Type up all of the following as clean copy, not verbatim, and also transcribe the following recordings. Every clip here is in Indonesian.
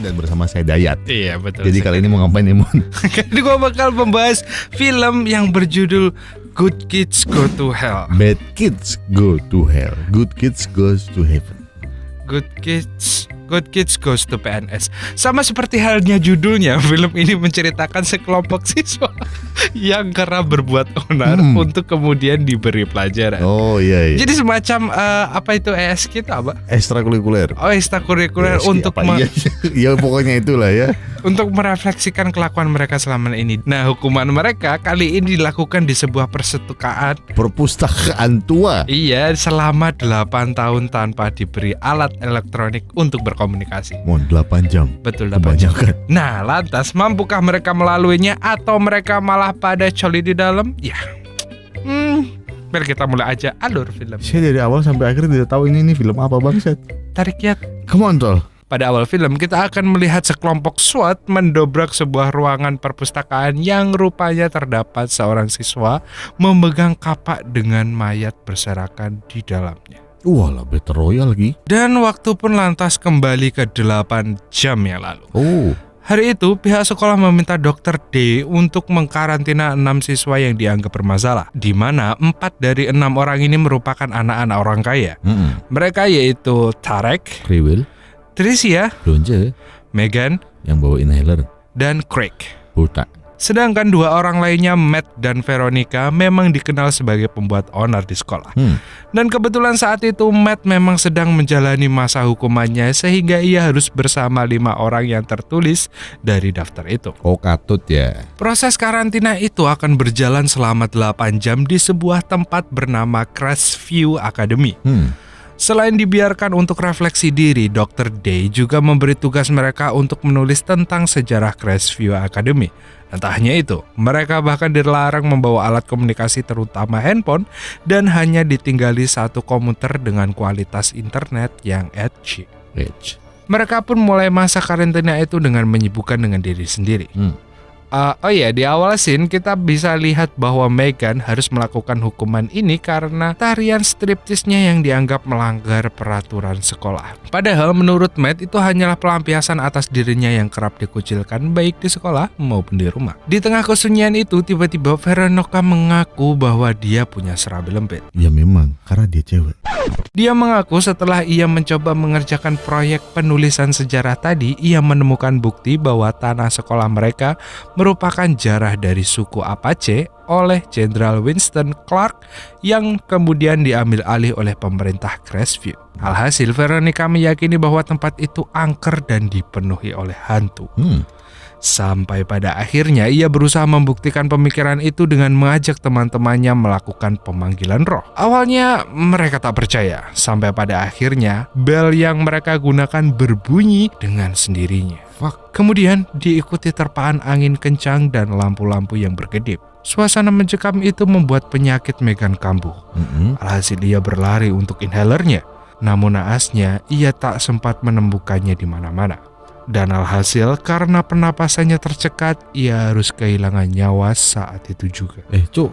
Dan bersama saya Dayat. Iya betul. Jadi kali ini mau ngapain nih Mon? Kali ini gue bakal membahas film yang berjudul Good Kids Go to Hell. Bad Kids Go to Hell, Good Kids Goes to Heaven. Good Kids Goes to PNS. Sama seperti halnya judulnya, film ini menceritakan sekelompok siswa yang kerap berbuat onar untuk kemudian diberi pelajaran. Oh iya. Jadi semacam apa itu ESK itu apa? Ekstrakurikuler. Oh, ekstrakurikuler untuk ya pokoknya itulah ya. Untuk merefleksikan kelakuan mereka selama ini. Nah, hukuman mereka kali ini dilakukan di sebuah perpustakaan tua. Iya, selama 8 tahun tanpa diberi alat elektronik untuk berkomunikasi. Mon 8 jam. Betul, 8 jam. Nah, lantas mampukah mereka melaluinya atau mereka malah pada coli di dalam? Ya. Biar kita mulai aja alur film. Saya dari awal sampai akhir tidak tahu ini film apa bangsat. Tarik ya. Come on, Tol. Pada awal film kita akan melihat sekelompok SWAT mendobrak sebuah ruangan perpustakaan yang rupanya terdapat seorang siswa memegang kapak dengan mayat berserakan di dalamnya. Walah, Battle Royale lagi. Dan waktu pun lantas kembali ke 8 jam yang lalu. Oh. Hari itu pihak sekolah meminta Dr. D untuk mengkarantina 6 siswa yang dianggap bermasalah, di mana 4 dari 6 orang ini merupakan anak-anak orang kaya. Mereka yaitu Tarek, Kriwil, Tricia, Blonje, Megan, yang bawa inhaler, dan Craig. Buta. Sedangkan 2 orang lainnya, Matt dan Veronica, memang dikenal sebagai pembuat onar di sekolah. Dan kebetulan saat itu Matt memang sedang menjalani masa hukumannya, sehingga ia harus bersama 5 orang yang tertulis dari daftar itu. Oh, katut ya. Proses karantina itu akan berjalan selama 8 jam di sebuah tempat bernama Crestview Academy. Selain dibiarkan untuk refleksi diri, Dr. Day juga memberi tugas mereka untuk menulis tentang sejarah Crestview Academy. Tak hanya itu, mereka bahkan dilarang membawa alat komunikasi terutama handphone dan hanya ditinggali satu komputer dengan kualitas internet yang edgy. Mereka pun mulai masa karantina itu dengan menyibukkan dengan diri sendiri. Oh iya, di awal scene kita bisa lihat bahwa Megan harus melakukan hukuman ini karena tarian striptisnya yang dianggap melanggar peraturan sekolah. Padahal menurut Matt itu hanyalah pelampiasan atas dirinya yang kerap dikucilkan baik di sekolah maupun di rumah. Di tengah kesunyian itu tiba-tiba Veronica mengaku bahwa dia punya serabi lembut. Ya memang, karena dia cewek. Dia mengaku setelah ia mencoba mengerjakan proyek penulisan sejarah tadi, ia menemukan bukti bahwa tanah sekolah mereka merupakan jarah dari suku Apache oleh Jenderal Winston Clark yang kemudian diambil alih oleh pemerintah Crestview. Alhasil, Veronica meyakini bahwa tempat itu angker dan dipenuhi oleh hantu. Sampai pada akhirnya ia berusaha membuktikan pemikiran itu dengan mengajak teman-temannya melakukan pemanggilan roh. Awalnya mereka tak percaya, sampai pada akhirnya bel yang mereka gunakan berbunyi dengan sendirinya. Kemudian diikuti terpaan angin kencang dan lampu-lampu yang berkedip. Suasana mencekam itu membuat penyakit Megan kambuh. Alhasil ia berlari untuk inhalernya. Namun naasnya ia tak sempat menemukannya di mana-mana. Dan alhasil karena pernapasannya tercekat, ia harus kehilangan nyawa saat itu juga.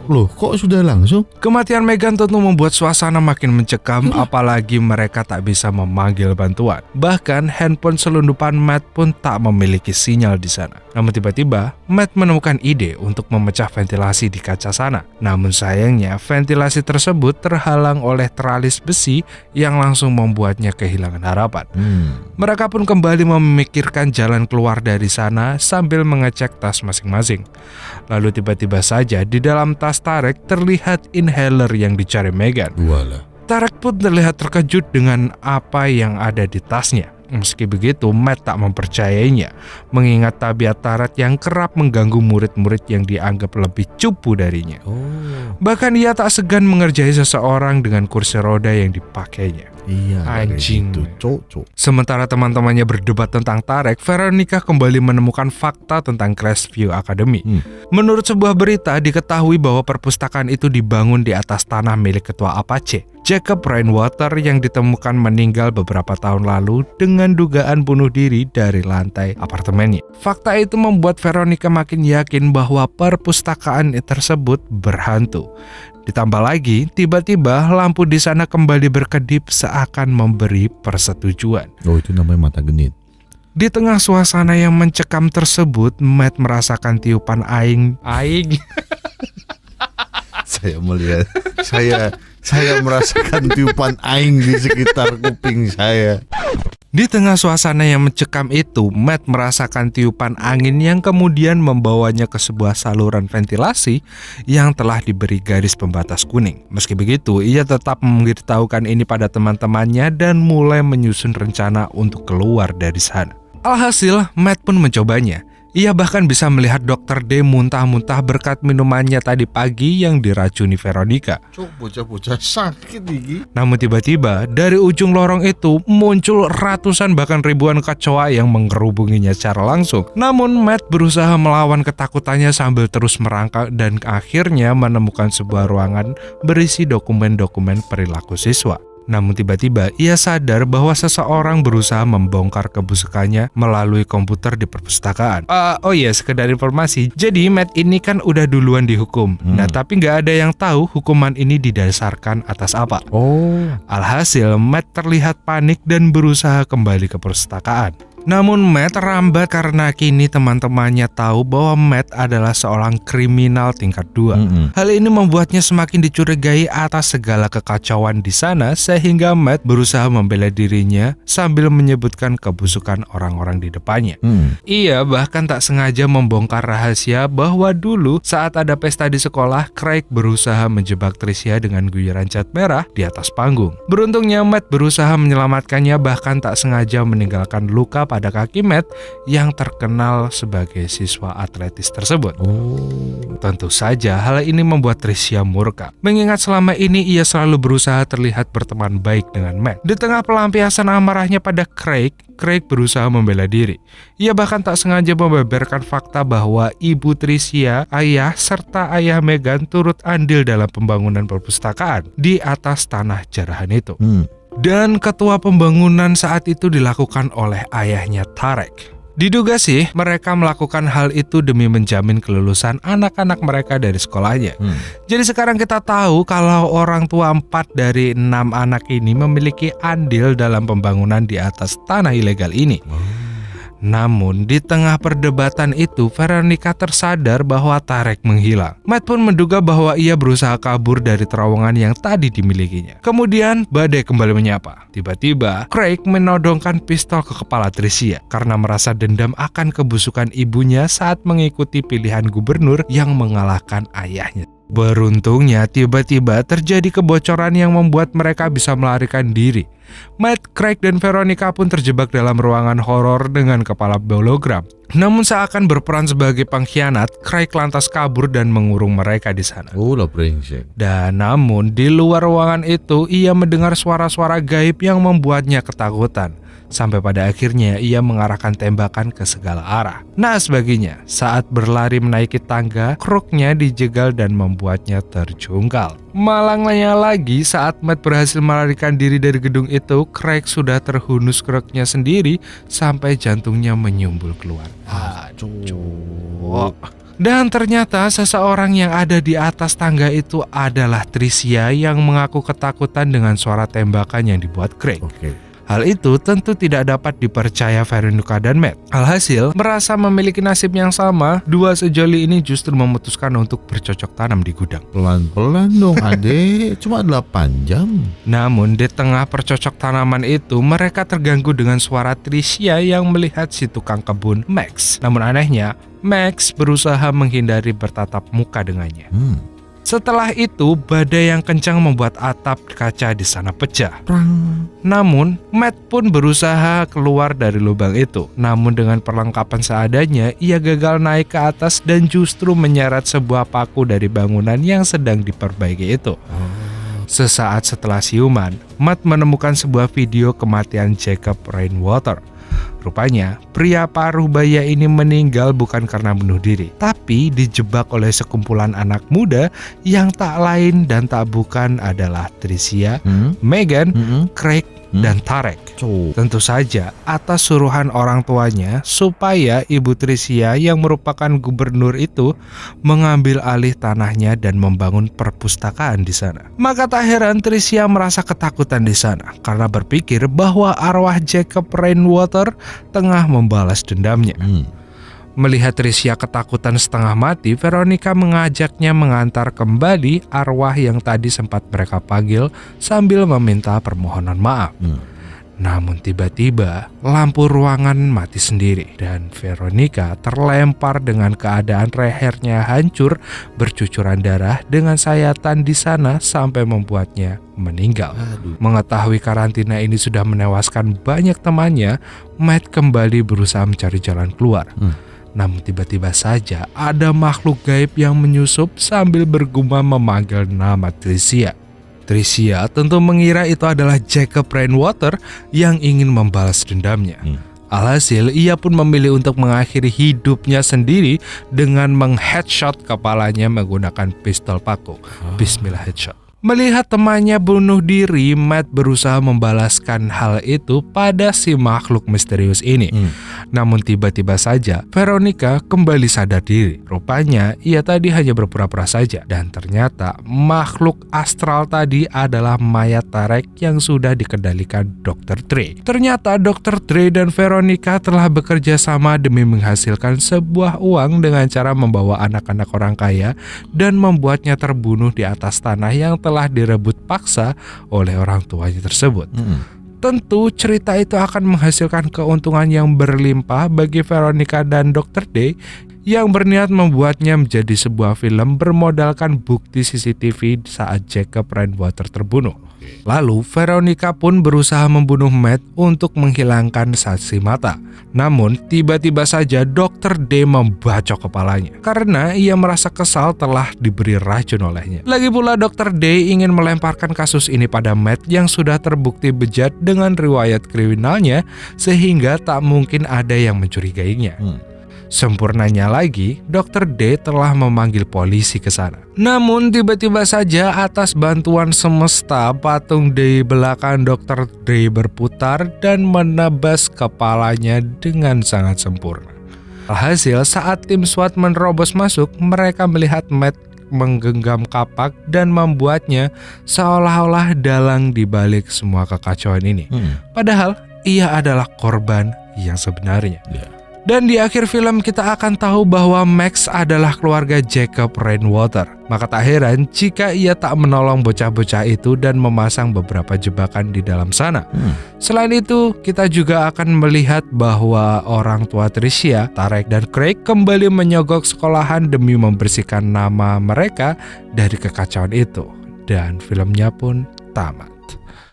Loh, kok sudah langsung? Kematian Megan tentu membuat suasana makin mencekam, apalagi mereka tak bisa memanggil bantuan. Bahkan handphone selundupan Matt pun tak memiliki sinyal di sana. Namun tiba-tiba Matt menemukan ide untuk memecah ventilasi di kaca sana. Namun sayangnya ventilasi tersebut terhalang oleh teralis besi yang langsung membuatnya kehilangan harapan. Mereka pun kembali memikirkan jalan keluar dari sana sambil mengecek tas masing-masing. Lalu tiba-tiba saja di dalam tas Tarek terlihat inhaler yang dicari Megan. Tarek pun terlihat terkejut dengan apa yang ada di tasnya. Meski begitu, Matt tak mempercayainya, mengingat tabiat Tarek yang kerap mengganggu murid-murid yang dianggap lebih cupu darinya. Bahkan ia tak segan mengerjai seseorang dengan kursi roda yang dipakainya. Iya, anjing. Cocok. Sementara teman-temannya berdebat tentang Tarek, Veronica kembali menemukan fakta tentang Crestview Academy. Menurut sebuah berita, diketahui bahwa perpustakaan itu dibangun di atas tanah milik ketua Apache. Jacob Rainwater yang ditemukan meninggal beberapa tahun lalu dengan dugaan bunuh diri dari lantai apartemennya. Fakta itu membuat Veronica makin yakin bahwa perpustakaan tersebut berhantu. Ditambah lagi, tiba-tiba lampu di sana kembali berkedip seakan memberi persetujuan. Oh, itu namanya mata genit. Di tengah suasana yang mencekam tersebut, Matt merasakan tiupan aing. Saya melihat, saya merasakan tiupan aing di sekitar kuping saya. Di tengah suasana yang mencekam itu, Matt merasakan tiupan angin yang kemudian membawanya ke sebuah saluran ventilasi yang telah diberi garis pembatas kuning. Meski begitu, ia tetap memberitahukan ini pada teman-temannya dan mulai menyusun rencana untuk keluar dari sana. Alhasil, Matt pun mencobanya. Ia bahkan bisa melihat Dr. D muntah-muntah berkat minumannya tadi pagi yang diracuni Veronica. Cuk, bocah-bocah sakit gigi. Namun tiba-tiba dari ujung lorong itu muncul ratusan bahkan ribuan kecoa yang mengerubunginya secara langsung. Namun Matt berusaha melawan ketakutannya sambil terus merangkak dan akhirnya menemukan sebuah ruangan berisi dokumen-dokumen perilaku siswa. Namun tiba-tiba ia sadar bahwa seseorang berusaha membongkar kebusukannya melalui komputer di perpustakaan. Oh iya, sekedar informasi. Jadi Matt ini kan udah duluan dihukum. Nah tapi nggak ada yang tahu hukuman ini didasarkan atas apa. Alhasil Matt terlihat panik dan berusaha kembali ke perpustakaan. Namun Matt terlambat karena kini teman-temannya tahu bahwa Matt adalah seorang kriminal tingkat 2. Hal ini membuatnya semakin dicurigai atas segala kekacauan di sana sehingga Matt berusaha membela dirinya sambil menyebutkan kebusukan orang-orang di depannya. Ia bahkan tak sengaja membongkar rahasia bahwa dulu saat ada pesta di sekolah, Craig berusaha menjebak Tricia dengan guyuran cat merah di atas panggung. Beruntungnya Matt berusaha menyelamatkannya bahkan tak sengaja meninggalkan luka pada kaki Matt yang terkenal sebagai siswa atletis tersebut. Tentu saja hal ini membuat Tricia murka, mengingat selama ini ia selalu berusaha terlihat berteman baik dengan Matt. Di tengah pelampiasan amarahnya pada Craig berusaha membela diri. Ia bahkan tak sengaja membeberkan fakta bahwa ibu Tricia, ayah, serta ayah Megan turut andil dalam pembangunan perpustakaan di atas tanah jarahan itu. Dan ketua pembangunan saat itu dilakukan oleh ayahnya Tarek. Diduga sih mereka melakukan hal itu demi menjamin kelulusan anak-anak mereka dari sekolahnya. Jadi sekarang kita tahu kalau orang tua 4 dari 6 anak ini memiliki andil dalam pembangunan di atas tanah ilegal ini. Namun di tengah perdebatan itu Veronica tersadar bahwa Tarek menghilang. Matt pun menduga bahwa ia berusaha kabur dari terowongan yang tadi dimilikinya. Kemudian badai kembali menyapa. Tiba-tiba Craig menodongkan pistol ke kepala Tricia karena merasa dendam akan kebusukan ibunya saat mengikuti pilihan gubernur yang mengalahkan ayahnya. Beruntungnya tiba-tiba terjadi kebocoran yang membuat mereka bisa melarikan diri. Matt, Craig, dan Veronica pun terjebak dalam ruangan horor dengan kepala hologram. Namun seakan berperan sebagai pengkhianat, Craig lantas kabur dan mengurung mereka di sana. Dan namun di luar ruangan itu ia mendengar suara-suara gaib yang membuatnya ketakutan. Sampai pada akhirnya ia mengarahkan tembakan ke segala arah. Naas baginya, saat berlari menaiki tangga, kruknya dijegal dan membuatnya terjungkal. Malangnya lagi, saat Matt berhasil melarikan diri dari gedung itu, Craig sudah terhunus kruknya sendiri sampai jantungnya menyumbul keluar. Dan ternyata seseorang yang ada di atas tangga itu adalah Tricia yang mengaku ketakutan dengan suara tembakan yang dibuat Craig. Hal itu tentu tidak dapat dipercaya Veronica dan Matt. Alhasil, merasa memiliki nasib yang sama, dua sejoli ini justru memutuskan untuk bercocok tanam di gudang. Pelan-pelan dong adek, cuma 8 jam. Namun di tengah percocok tanaman itu, mereka terganggu dengan suara Tricia yang melihat si tukang kebun Max. Namun anehnya, Max berusaha menghindari bertatap muka dengannya. Setelah itu, badai yang kencang membuat atap kaca di sana pecah. Namun, Matt pun berusaha keluar dari lubang itu. Namun dengan perlengkapan seadanya, ia gagal naik ke atas dan justru menyeret sebuah paku dari bangunan yang sedang diperbaiki itu. Sesaat setelah siuman, Matt menemukan sebuah video kematian Jacob Rainwater. Rupanya, pria paruh baya ini meninggal bukan karena bunuh diri, tapi dijebak oleh sekumpulan anak muda yang tak lain dan tak bukan adalah Tricia, Megan, Craig, dan Tarek. Tentu saja atas suruhan orang tuanya supaya Ibu Tricia yang merupakan gubernur itu mengambil alih tanahnya dan membangun perpustakaan di sana. Maka tak heran Tricia merasa ketakutan di sana karena berpikir bahwa arwah Jacob Rainwater tengah membalas dendamnya. Melihat Tricia ketakutan setengah mati, Veronica mengajaknya mengantar kembali arwah yang tadi sempat mereka panggil sambil meminta permohonan maaf. Namun tiba-tiba lampu ruangan mati sendiri dan Veronica terlempar dengan keadaan lehernya hancur bercucuran darah dengan sayatan di sana sampai membuatnya meninggal. Mengetahui karantina ini sudah menewaskan banyak temannya, Matt kembali berusaha mencari jalan keluar. Namun tiba-tiba saja ada makhluk gaib yang menyusup sambil bergumam memanggil nama Tricia. Tricia tentu mengira itu adalah Jacob Rainwater yang ingin membalas dendamnya. Alhasil ia pun memilih untuk mengakhiri hidupnya sendiri dengan mengheadshot kepalanya menggunakan pistol paku. Bismillah headshot. Melihat temannya bunuh diri, Matt berusaha membalaskan hal itu pada si makhluk misterius ini. Namun tiba-tiba saja Veronica kembali sadar diri. Rupanya ia tadi hanya berpura-pura saja. Dan ternyata makhluk astral tadi adalah mayat Tarek yang sudah dikendalikan Dr. Dre. Ternyata Dr. Dre dan Veronica telah bekerja sama demi menghasilkan sebuah uang dengan cara membawa anak-anak orang kaya dan membuatnya terbunuh di atas tanah yang telah direbut paksa oleh orang tuanya tersebut. Tentu cerita itu akan menghasilkan keuntungan yang berlimpah bagi Veronica dan Dr. D yang berniat membuatnya menjadi sebuah film bermodalkan bukti CCTV saat Jacob Rainwater terbunuh. Lalu Veronica pun berusaha membunuh Matt untuk menghilangkan saksi mata. Namun tiba-tiba saja Dr. D membacok kepalanya karena ia merasa kesal telah diberi racun olehnya. Lagi pula Dr. D ingin melemparkan kasus ini pada Matt yang sudah terbukti bejat dengan riwayat kriminalnya sehingga tak mungkin ada yang mencurigainya. Sempurnanya lagi, Dr. D telah memanggil polisi ke sana. Namun tiba-tiba saja atas bantuan semesta, patung di belakang Dr. D berputar dan menebas kepalanya dengan sangat sempurna. Alhasil saat tim SWAT menerobos masuk, mereka melihat Matt menggenggam kapak dan membuatnya seolah-olah dalang di balik semua kekacauan ini. Padahal ia adalah korban yang sebenarnya. Dan di akhir film kita akan tahu bahwa Max adalah keluarga Jacob Rainwater. Maka tak heran jika ia tak menolong bocah-bocah itu dan memasang beberapa jebakan di dalam sana. Selain itu, kita juga akan melihat bahwa orang tua Tricia, Tarek dan Craig kembali menyogok sekolahan demi membersihkan nama mereka dari kekacauan itu. Dan filmnya pun tamat.